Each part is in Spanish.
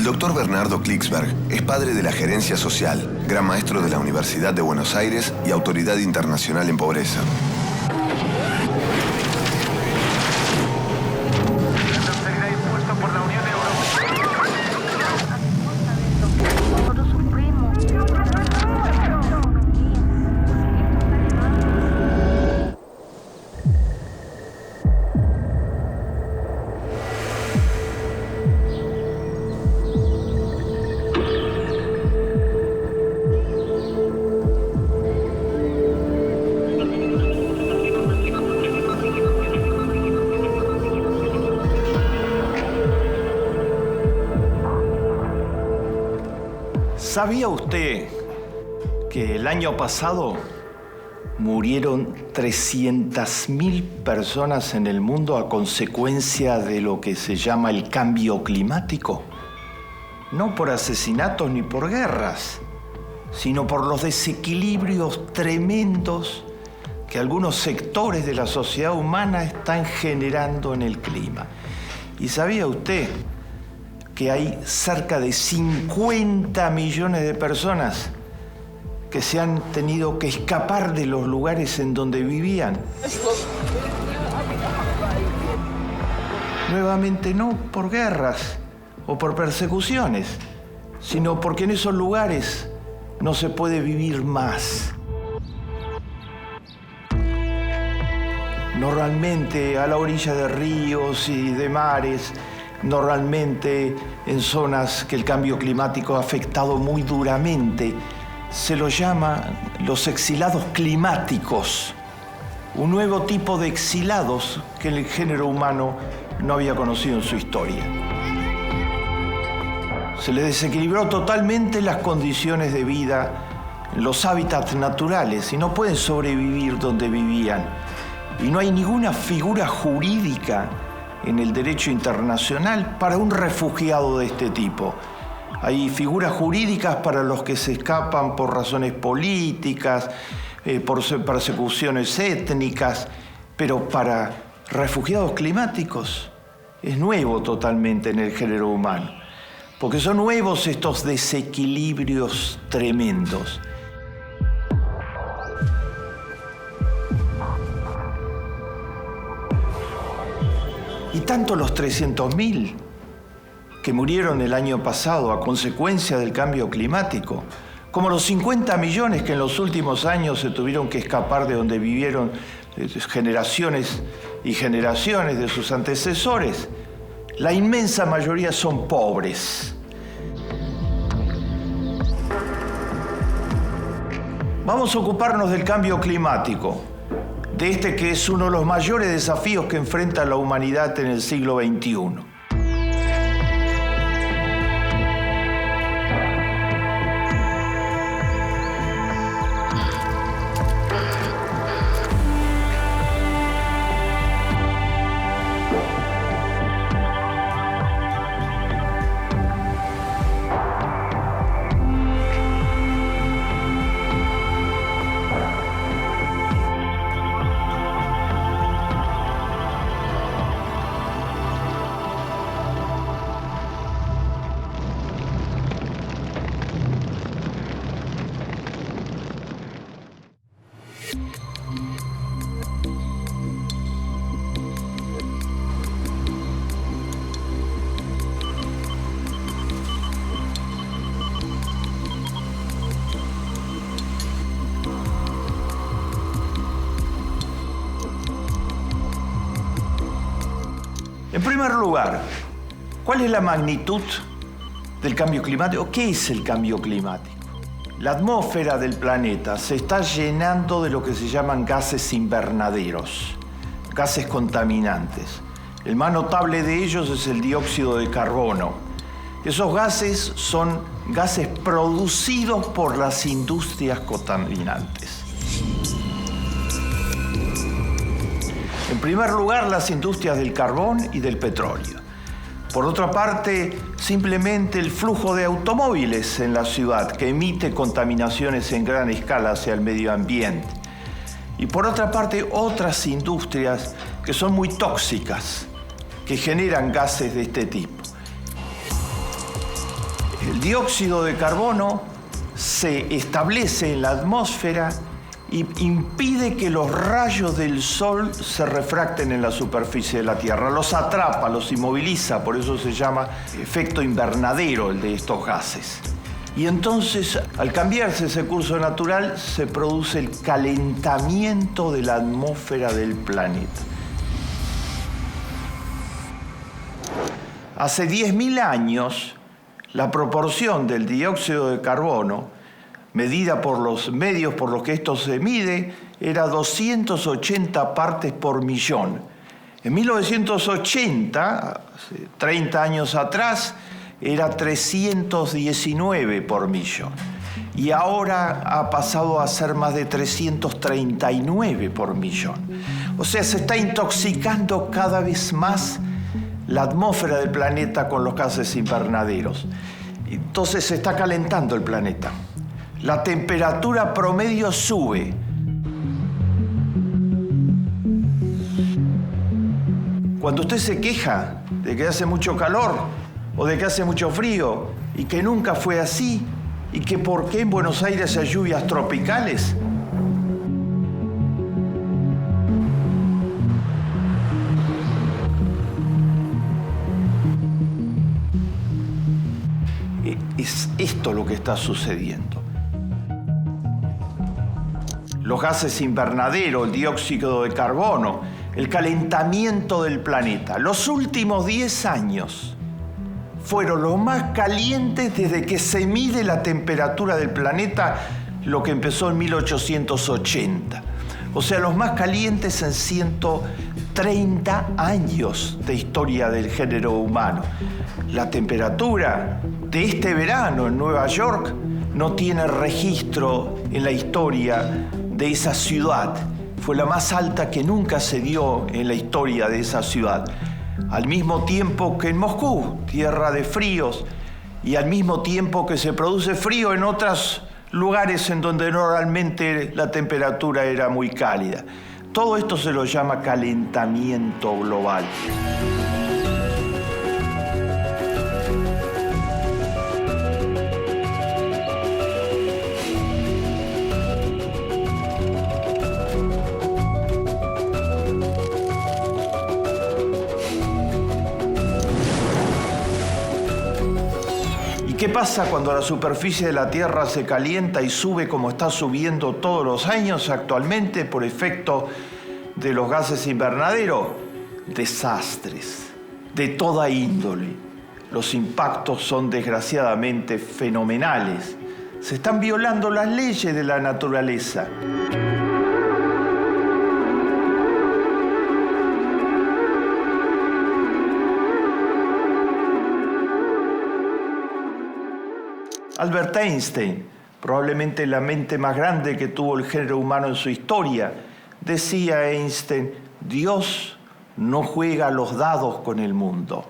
El doctor Bernardo Klicksberg es padre de la gerencia social, gran maestro de la Universidad de Buenos Aires y autoridad internacional en pobreza. ¿Sabía usted que el año pasado murieron 300.000 personas en el mundo a consecuencia de lo que se llama el cambio climático? No por asesinatos ni por guerras, sino por los desequilibrios tremendos que algunos sectores de la sociedad humana están generando en el clima. ¿Y sabía usted que hay cerca de 50 millones de personas que se han tenido que escapar de los lugares en donde vivían? Nuevamente no por guerras o por persecuciones, sino porque en esos lugares no se puede vivir más. Normalmente a la orilla de ríos y de mares, normalmente en zonas que el cambio climático ha afectado muy duramente, se los llama los exilados climáticos, un nuevo tipo de exilados que el género humano no había conocido en su historia. Se le desequilibró totalmente las condiciones de vida, los hábitats naturales, y no pueden sobrevivir donde vivían. Y no hay ninguna figura jurídica en el derecho internacional para un refugiado de este tipo. Hay figuras jurídicas para los que se escapan por razones políticas, por persecuciones étnicas, pero para refugiados climáticos es nuevo totalmente en el género humano, porque son nuevos estos desequilibrios tremendos. Y tanto los 300.000 que murieron el año pasado a consecuencia del cambio climático, como los 50 millones que en los últimos años se tuvieron que escapar de donde vivieron generaciones y generaciones de sus antecesores, la inmensa mayoría son pobres. Vamos a ocuparnos del cambio climático, de este que es uno de los mayores desafíos que enfrenta la humanidad en el siglo XXI. En primer lugar, ¿cuál es la magnitud del cambio climático? ¿Qué es el cambio climático? La atmósfera del planeta se está llenando de lo que se llaman gases invernaderos, gases contaminantes. El más notable de ellos es el dióxido de carbono. Esos gases son gases producidos por las industrias contaminantes. En primer lugar, las industrias del carbón y del petróleo. Por otra parte, simplemente el flujo de automóviles en la ciudad, que emite contaminaciones en gran escala hacia el medio ambiente. Y por otra parte, otras industrias que son muy tóxicas, que generan gases de este tipo. El dióxido de carbono se establece en la atmósfera y impide que los rayos del sol se refracten en la superficie de la Tierra. Los atrapa, los inmoviliza, por eso se llama efecto invernadero el de estos gases. Y entonces, al cambiarse ese curso natural, se produce el calentamiento de la atmósfera del planeta. Hace 10.000 años, la proporción del dióxido de carbono, medida por los medios por los que esto se mide, era 280 partes por millón. En 1980, hace 30 años atrás, era 319 por millón. Y ahora ha pasado a ser más de 339 por millón. O sea, se está intoxicando cada vez más la atmósfera del planeta con los gases invernaderos. Entonces se está calentando el planeta. La temperatura promedio sube. Cuando usted se queja de que hace mucho calor o de que hace mucho frío y que nunca fue así y que por qué en Buenos Aires hay lluvias tropicales, es esto lo que está sucediendo. Los gases invernaderos, el dióxido de carbono, el calentamiento del planeta. Los últimos 10 años fueron los más calientes desde que se mide la temperatura del planeta, lo que empezó en 1880. O sea, los más calientes en 130 años de historia del género humano. La temperatura de este verano en Nueva York no tiene registro en la historia de esa ciudad. Fue la más alta que nunca se dio en la historia de esa ciudad. Al mismo tiempo que en Moscú, tierra de fríos, y al mismo tiempo que se produce frío en otros lugares en donde normalmente la temperatura era muy cálida. Todo esto se lo llama calentamiento global. ¿Qué pasa cuando la superficie de la Tierra se calienta y sube como está subiendo todos los años actualmente por efecto de los gases invernaderos? Desastres de toda índole. Los impactos son desgraciadamente fenomenales. Se están violando las leyes de la naturaleza. Albert Einstein, probablemente la mente más grande que tuvo el género humano en su historia, decía Einstein: Dios no juega los dados con el mundo.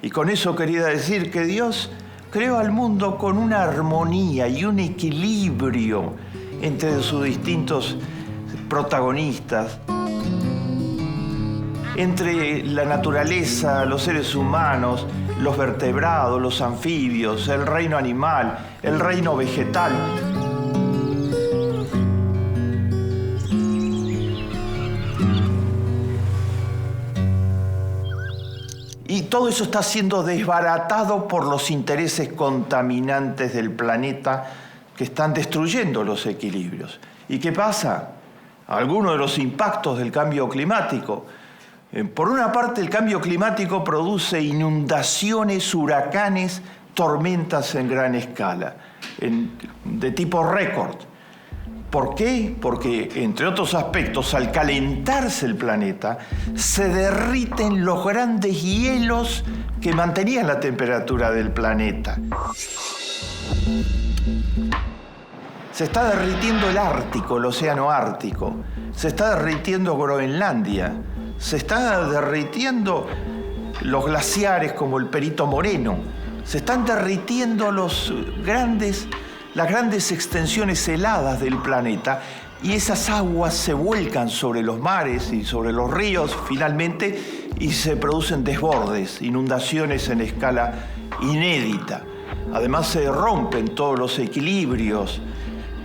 Y con eso quería decir que Dios creó al mundo con una armonía y un equilibrio entre sus distintos protagonistas, entre la naturaleza, los seres humanos, los vertebrados, los anfibios, el reino animal, el reino vegetal. Y todo eso está siendo desbaratado por los intereses contaminantes del planeta que están destruyendo los equilibrios. ¿Y qué pasa? Algunos de los impactos del cambio climático. Por una parte, el cambio climático produce inundaciones, huracanes, tormentas en gran escala, de tipo récord. ¿Por qué? Porque, entre otros aspectos, al calentarse el planeta, se derriten los grandes hielos que mantenían la temperatura del planeta. Se está derritiendo el Ártico, el océano Ártico. Se está derritiendo Groenlandia. Se está derritiendo los glaciares como el Perito Moreno. Se están derritiendo las grandes extensiones heladas del planeta, y esas aguas se vuelcan sobre los mares y sobre los ríos finalmente y se producen desbordes, inundaciones en escala inédita. Además se rompen todos los equilibrios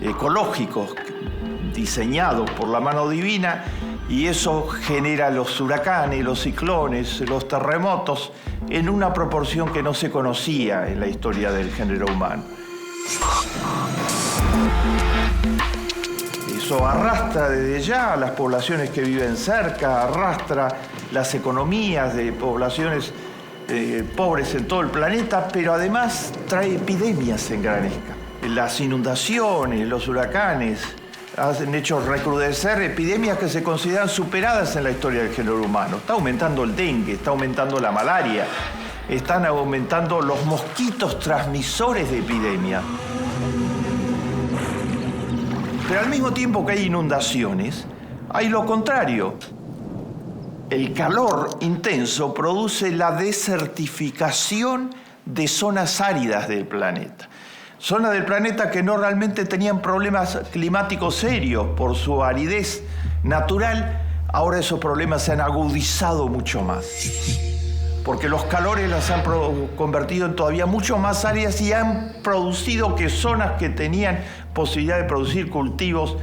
ecológicos diseñados por la mano divina y eso genera los huracanes, los ciclones, los terremotos en una proporción que no se conocía en la historia del género humano. Eso arrastra desde ya a las poblaciones que viven cerca, arrastra las economías de poblaciones pobres en todo el planeta, pero además trae epidemias en gran escala. Las inundaciones, los huracanes han hecho recrudecer epidemias que se consideran superadas en la historia del género humano. Está aumentando el dengue, está aumentando la malaria, están aumentando los mosquitos transmisores de epidemia. Pero al mismo tiempo que hay inundaciones, hay lo contrario. El calor intenso produce la desertificación de zonas áridas del planeta. Zonas del planeta que no realmente tenían problemas climáticos serios por su aridez natural, ahora esos problemas se han agudizado mucho más. Porque los calores las han convertido en todavía mucho más áridas y han producido que zonas que tenían posibilidad de producir cultivos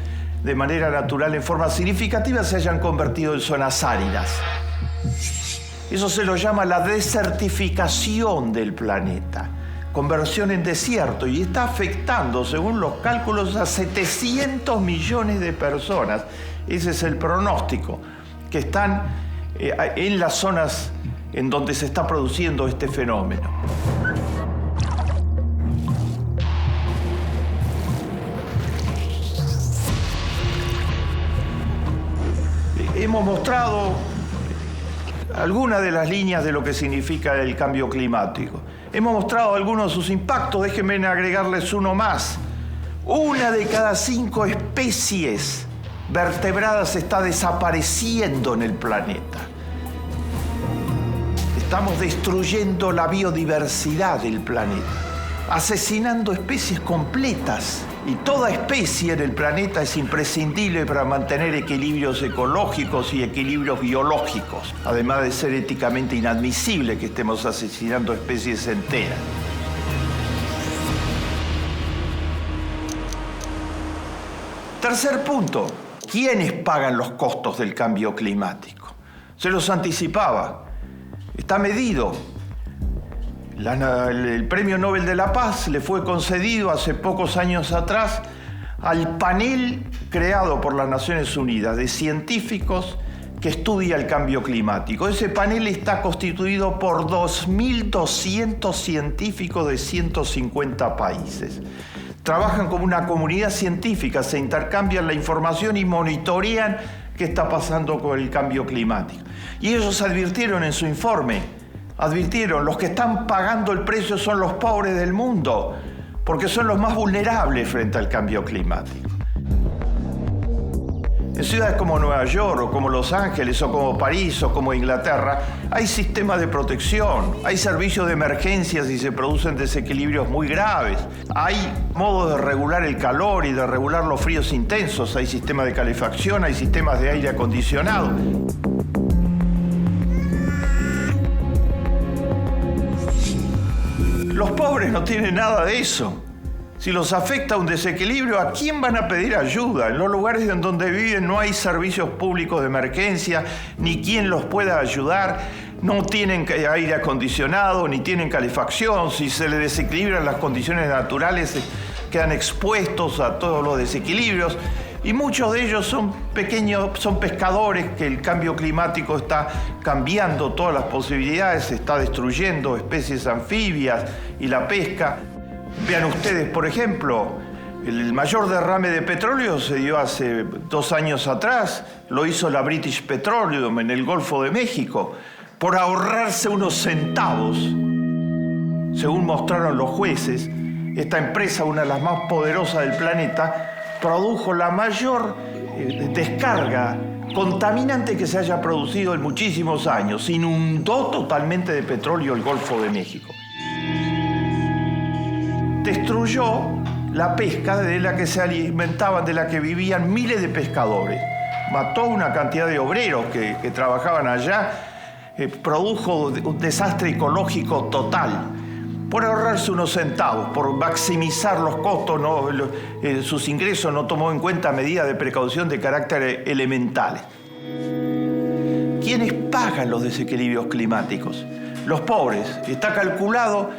de manera natural en forma significativa se hayan convertido en zonas áridas. Eso se lo llama la desertificación del planeta, conversión en desierto, y está afectando, según los cálculos, a 700 millones de personas. Ese es el pronóstico, que están en las zonas en donde se está produciendo este fenómeno. Hemos mostrado algunas de las líneas de lo que significa el cambio climático. Hemos mostrado algunos de sus impactos, déjenme agregarles uno más. 1 de cada 5 especies vertebradas está desapareciendo en el planeta. Estamos destruyendo la biodiversidad del planeta, asesinando especies completas. Y toda especie en el planeta es imprescindible para mantener equilibrios ecológicos y equilibrios biológicos, además de ser éticamente inadmisible que estemos asesinando especies enteras. Tercer punto, ¿quiénes pagan los costos del cambio climático? Se los anticipaba, está medido. El Premio Nobel de la Paz le fue concedido hace pocos años atrás al panel creado por las Naciones Unidas de científicos que estudia el cambio climático. Ese panel está constituido por 2.200 científicos de 150 países. Trabajan como una comunidad científica, se intercambian la información y monitorean qué está pasando con el cambio climático. Y ellos advirtieron en su informe, los que están pagando el precio son los pobres del mundo, porque son los más vulnerables frente al cambio climático. En ciudades como Nueva York, o como Los Ángeles, o como París, o como Inglaterra, hay sistemas de protección, hay servicios de emergencia si se producen desequilibrios muy graves, hay modos de regular el calor y de regular los fríos intensos, hay sistemas de calefacción, hay sistemas de aire acondicionado. Los pobres no tienen nada de eso. Si los afecta un desequilibrio, ¿a quién van a pedir ayuda? En los lugares en donde viven no hay servicios públicos de emergencia, ni quien los pueda ayudar, no tienen aire acondicionado, ni tienen calefacción. Si se les desequilibran las condiciones naturales, quedan expuestos a todos los desequilibrios. Y muchos de ellos son pescadores, que el cambio climático está cambiando todas las posibilidades, está destruyendo especies anfibias y la pesca. Vean ustedes, por ejemplo, el mayor derrame de petróleo se dio hace 2 años atrás, lo hizo la British Petroleum en el Golfo de México, por ahorrarse unos centavos. Según mostraron los jueces, esta empresa, una de las más poderosas del planeta, produjo la mayor descarga contaminante que se haya producido en muchísimos años. Inundó totalmente de petróleo el Golfo de México. Destruyó la pesca de la que se alimentaban, de la que vivían miles de pescadores. Mató una cantidad de obreros que trabajaban allá. Produjo un desastre ecológico total. por ahorrarse unos centavos, por maximizar los costos, sus ingresos, no tomó en cuenta medidas de precaución de carácter elementales. ¿Quiénes pagan los desequilibrios climáticos? Los pobres. Está calculado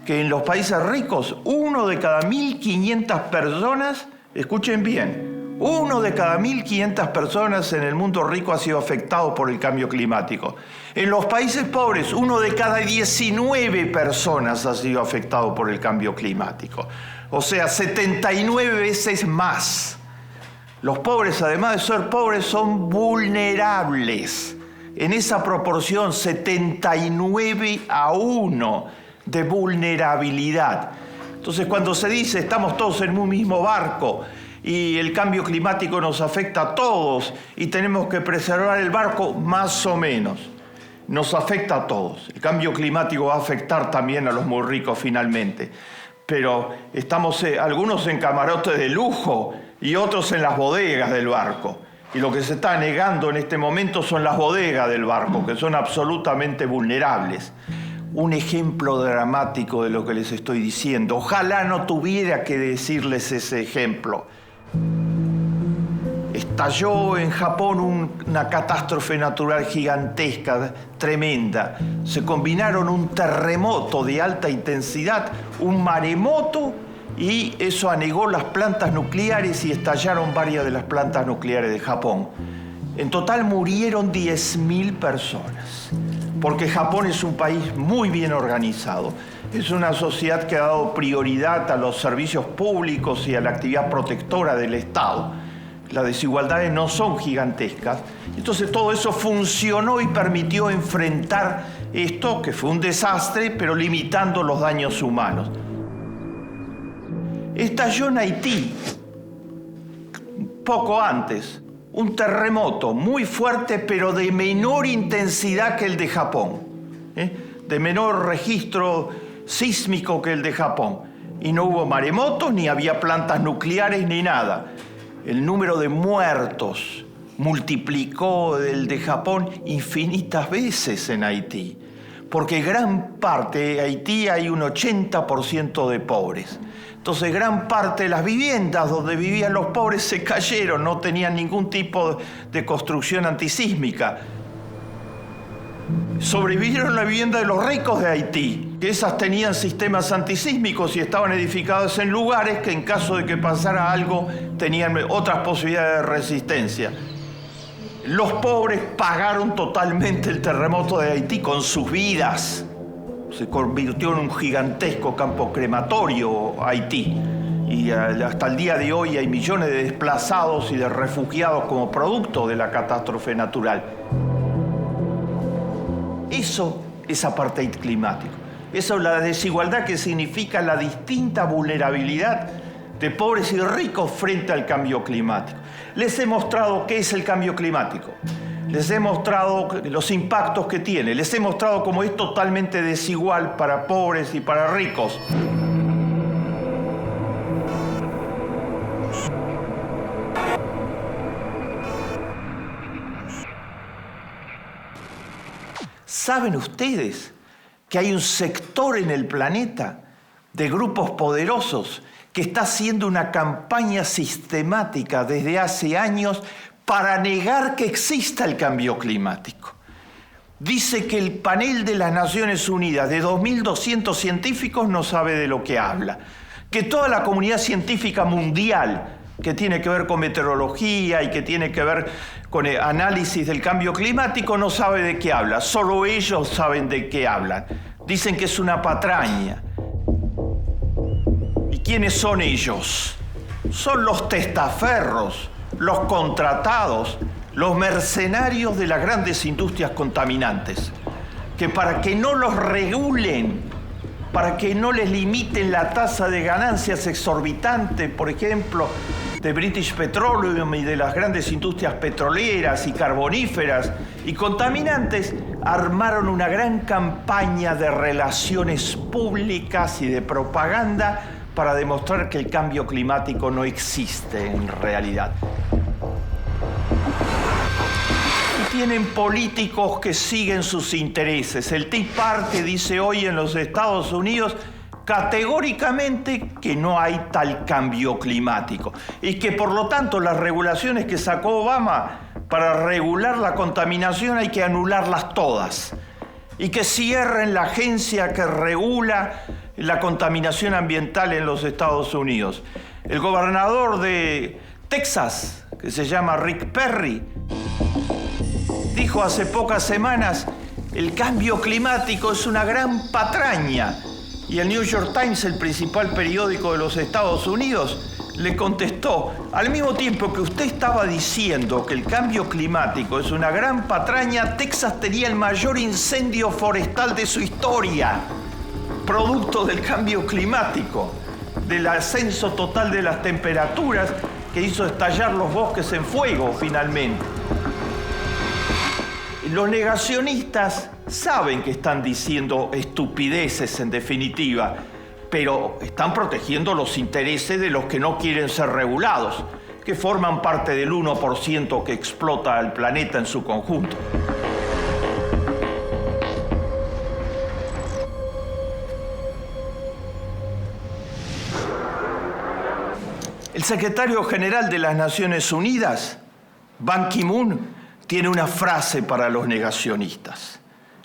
que en los países ricos, 1 de cada 1.500 personas, escuchen bien, 1 de cada 1.500 personas en el mundo rico ha sido afectado por el cambio climático. En los países pobres, 1 de cada 19 personas ha sido afectado por el cambio climático. O sea, 79 veces más. Los pobres, además de ser pobres, son vulnerables. En esa proporción, 79-1 de vulnerabilidad. Entonces, cuando se dice estamos todos en un mismo barco y el cambio climático nos afecta a todos y tenemos que preservar el barco, más o menos. Nos afecta a todos. El cambio climático va a afectar también a los muy ricos finalmente. Pero estamos algunos en camarotes de lujo y otros en las bodegas del barco. Y lo que se está negando en este momento son las bodegas del barco, que son absolutamente vulnerables. Un ejemplo dramático de lo que les estoy diciendo. Ojalá no tuviera que decirles ese ejemplo. Estalló en Japón una catástrofe natural gigantesca, tremenda. Se combinaron un terremoto de alta intensidad, un maremoto, y eso anegó las plantas nucleares y estallaron varias de las plantas nucleares de Japón. En total murieron 10.000 personas, porque Japón es un país muy bien organizado. Es una sociedad que ha dado prioridad a los servicios públicos y a la actividad protectora del Estado. Las desigualdades no son gigantescas. Entonces todo eso funcionó y permitió enfrentar esto, que fue un desastre, pero limitando los daños humanos. Estalló en Haití, poco antes, un terremoto muy fuerte, pero de menor intensidad que el de Japón, de menor registro sísmico que el de Japón. Y no hubo maremotos, ni había plantas nucleares, ni nada. El número de muertos multiplicó el de Japón infinitas veces en Haití, porque gran parte de Haití hay un 80% de pobres. Entonces gran parte de las viviendas donde vivían los pobres se cayeron, no tenían ningún tipo de construcción antisísmica. Sobrevivieron la vivienda de los ricos de Haití, que esas tenían sistemas antisísmicos y estaban edificadas en lugares que en caso de que pasara algo tenían otras posibilidades de resistencia. Los pobres pagaron totalmente el terremoto de Haití con sus vidas. Se convirtió en un gigantesco campo crematorio Haití. Y hasta el día de hoy hay millones de desplazados y de refugiados como producto de la catástrofe natural. Eso es apartheid climático. Eso es la desigualdad que significa la distinta vulnerabilidad de pobres y ricos frente al cambio climático. Les he mostrado qué es el cambio climático. Les he mostrado los impactos que tiene. Les he mostrado cómo es totalmente desigual para pobres y para ricos. ¿Saben ustedes que hay un sector en el planeta de grupos poderosos que está haciendo una campaña sistemática desde hace años para negar que exista el cambio climático? Dice que el panel de las Naciones Unidas de 2.200 científicos no sabe de lo que habla, que toda la comunidad científica mundial que tiene que ver con meteorología y que tiene que ver con el análisis del cambio climático no sabe de qué habla, solo ellos saben de qué hablan. Dicen que es una patraña. ¿Y quiénes son ellos? Son los testaferros, los contratados, los mercenarios de las grandes industrias contaminantes, que para que no los regulen, para que no les limiten la tasa de ganancias exorbitante, por ejemplo, de British Petroleum y de las grandes industrias petroleras y carboníferas y contaminantes, armaron una gran campaña de relaciones públicas y de propaganda para demostrar que el cambio climático no existe en realidad. Y tienen políticos que siguen sus intereses. El Tea Party dice hoy en los Estados Unidos categóricamente que no hay tal cambio climático y que por lo tanto las regulaciones que sacó Obama para regular la contaminación hay que anularlas todas y que cierren la agencia que regula la contaminación ambiental en los Estados Unidos. El gobernador de Texas, que se llama Rick Perry, dijo hace pocas semanas: el cambio climático es una gran patraña. Y el New York Times, el principal periódico de los Estados Unidos, le contestó: al mismo tiempo que usted estaba diciendo que el cambio climático es una gran patraña, Texas tenía el mayor incendio forestal de su historia, producto del cambio climático, del ascenso total de las temperaturas que hizo estallar los bosques en fuego finalmente. Los negacionistas saben que están diciendo estupideces en definitiva, pero están protegiendo los intereses de los que no quieren ser regulados, que forman parte del 1% que explota al planeta en su conjunto. El secretario general de las Naciones Unidas, Ban Ki-moon, tiene una frase para los negacionistas,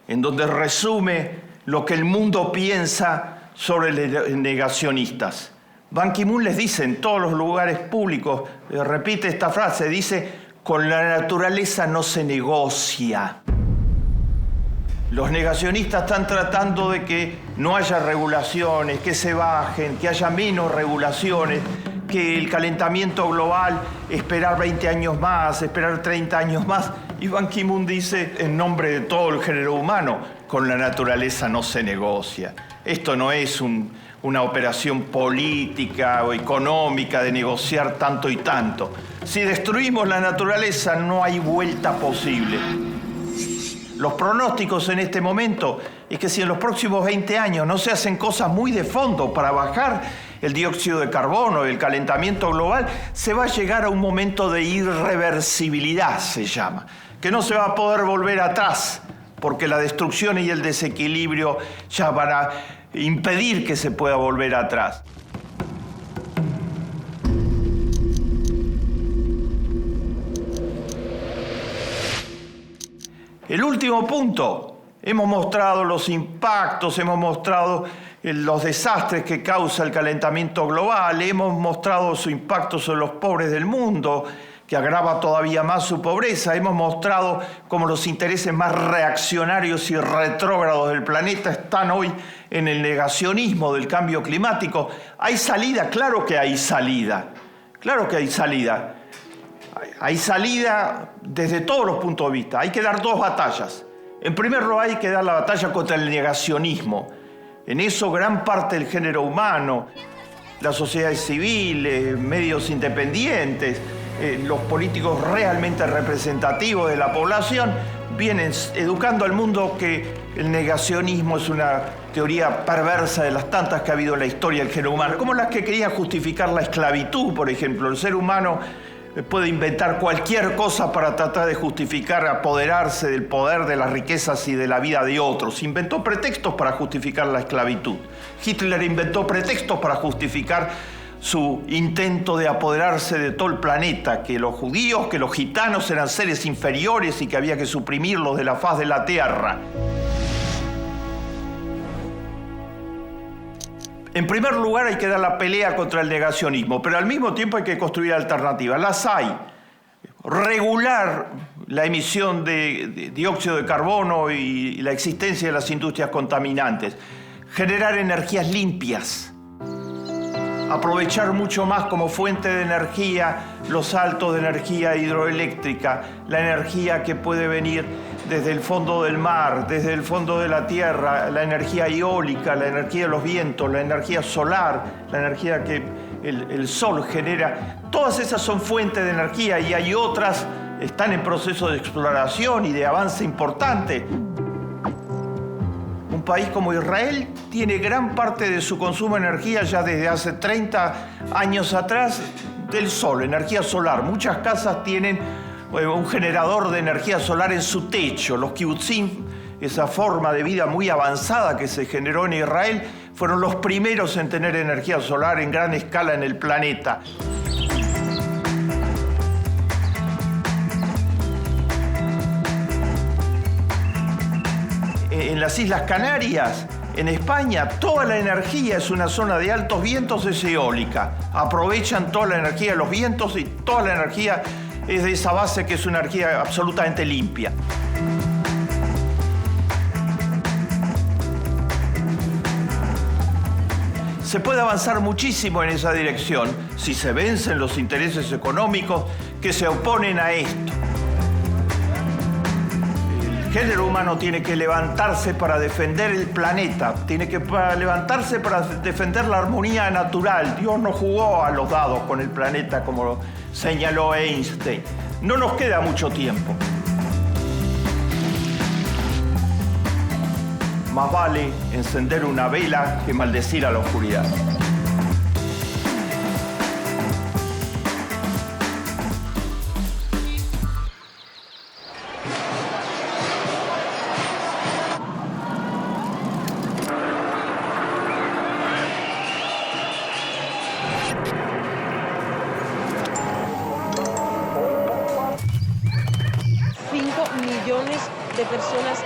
en donde resume lo que el mundo piensa sobre los negacionistas. Ban Ki-moon les dice en todos los lugares públicos, repite esta frase, dice: con la naturaleza no se negocia. Los negacionistas están tratando de que no haya regulaciones, que se bajen, que haya menos regulaciones, que el calentamiento global, esperar 20 años más, esperar 30 años más. Y Ban Ki-moon dice, en nombre de todo el género humano, con la naturaleza no se negocia. Esto no es una operación política o económica de negociar tanto y tanto. Si destruimos la naturaleza, no hay vuelta posible. Los pronósticos en este momento es que si en los próximos 20 años no se hacen cosas muy de fondo para bajar el dióxido de carbono, el calentamiento global, se va a llegar a un momento de irreversibilidad, se llama, que no se va a poder volver atrás, porque la destrucción y el desequilibrio ya van a impedir que se pueda volver atrás. El último punto, hemos mostrado los impactos, hemos mostrado los desastres que causa el calentamiento global, hemos mostrado su impacto sobre los pobres del mundo, que agrava todavía más su pobreza, hemos mostrado cómo los intereses más reaccionarios y retrógrados del planeta están hoy en el negacionismo del cambio climático. ¿Hay salida? Claro que hay salida, claro que hay salida. Hay salida desde todos los puntos de vista. Hay que dar dos batallas. En primer lugar, hay que dar la batalla contra el negacionismo. En eso gran parte del género humano, las sociedades civiles, medios independientes, los políticos realmente representativos de la población, vienen educando al mundo que el negacionismo es una teoría perversa de las tantas que ha habido en la historia del género humano, como las que querían justificar la esclavitud, por ejemplo. El ser humano puede inventar cualquier cosa para tratar de justificar, apoderarse del poder, de las riquezas y de la vida de otros. Inventó pretextos para justificar la esclavitud. Hitler inventó pretextos para justificar su intento de apoderarse de todo el planeta, que los judíos, que los gitanos eran seres inferiores y que había que suprimirlos de la faz de la tierra. En primer lugar, hay que dar la pelea contra el negacionismo, pero al mismo tiempo hay que construir alternativas. Las hay. Regular la emisión de dióxido de carbono y la existencia de las industrias contaminantes. Generar energías limpias. Aprovechar mucho más como fuente de energía los saltos de energía hidroeléctrica, la energía que puede venir desde el fondo del mar, desde el fondo de la tierra, la energía eólica, la energía de los vientos, la energía solar, la energía que el sol genera. Todas esas son fuentes de energía y hay otras, están en proceso de exploración y de avance importante. Un país como Israel tiene gran parte de su consumo de energía ya desde hace 30 años atrás del sol, energía solar. Muchas casas tienen un generador de energía solar en su techo. Los kibutzim, esa forma de vida muy avanzada que se generó en Israel, fueron los primeros en tener energía solar en gran escala en el planeta. En las Islas Canarias, en España, toda la energía es una zona de altos vientos, es eólica. Aprovechan toda la energía de los vientos y toda la energía es de esa base que es una energía absolutamente limpia. Se puede avanzar muchísimo en esa dirección si se vencen los intereses económicos que se oponen a esto. El género humano tiene que levantarse para defender el planeta, tiene que levantarse para defender la armonía natural. Dios no jugó a los dados con el planeta como señaló Einstein. No nos queda mucho tiempo. Más vale encender una vela que maldecir a la oscuridad. Millones de personas